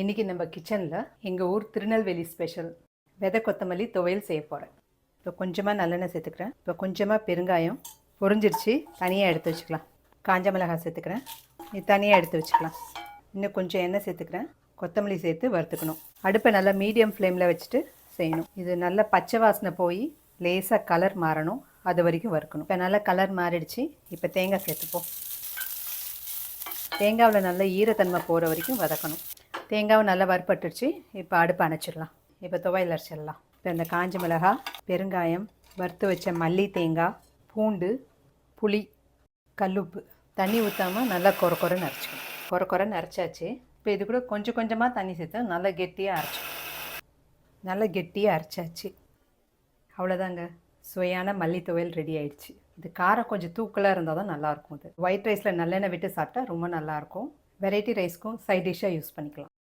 இன்றைக்கி நம்ம கிச்சனில் எங்கள் ஊர் திருநெல்வேலி ஸ்பெஷல் விதை கொத்தமல்லி துவையல் செய்ய போகிறேன். இப்போ கொஞ்சமாக நல்லெண்ணெய் சேர்த்துக்கிறேன். இப்போ கொஞ்சமாக பெருங்காயம் பொரிஞ்சிருச்சு, தனியாக எடுத்து வச்சுக்கலாம். காஞ்ச மிளகாய் சேர்த்துக்கிறேன், இது தனியாக எடுத்து வச்சுக்கலாம். இன்னும் கொஞ்சம் எண்ணெய் சேர்த்துக்கிறேன். கொத்தமல்லி சேர்த்து வறுத்துக்கணும். அடுப்பை நல்லா மீடியம் ஃப்ளேமில் வச்சுட்டு செய்யணும். இது நல்லா பச்சை வாசனை போய் லேசாக கலர் மாறணும், அது வரைக்கும் வறுக்கணும். இப்போ நல்லா கலர் மாறிடுச்சு. இப்போ தேங்காய் சேர்த்துப்போம். தேங்காவில் நல்லா ஈரத்தன்மை போகிற வரைக்கும் வதக்கணும். தேங்காவை நல்லா வறுப்பட்டுருச்சு. இப்போ அடுப்பு அணைச்சிடலாம். இப்போ துவையல் அரைச்சிடலாம். இப்போ இந்த காஞ்ச மிளகாய், பெருங்காயம், வறுத்து வச்ச மல்லி, தேங்காய், பூண்டு, புளி, கல்லுப்பு, தண்ணி ஊற்றாமல் நல்லா கொரன்னு அரைச்சிக்கணும். கொரன்னு அரைச்சாச்சு. இப்போ இது கூட கொஞ்சம் கொஞ்சமாக தண்ணி சேர்த்து நல்லா கெட்டியாக அரைச்சாச்சு. அவ்வளோதாங்க, சுவையான மல்லி துவையல் ரெடி ஆயிடுச்சு. இது காரம் கொஞ்சம் தூக்கலாக இருந்தால் தான் நல்லாயிருக்கும். இது ஒயிட் ரைஸில் நல்லெண்ணெய் விட்டு சாப்பிட்டா ரொம்ப நல்லாயிருக்கும். வெரைட்டி ரைஸ்க்கும் சைட் டிஷ்ஷாக யூஸ் பண்ணிக்கலாம்.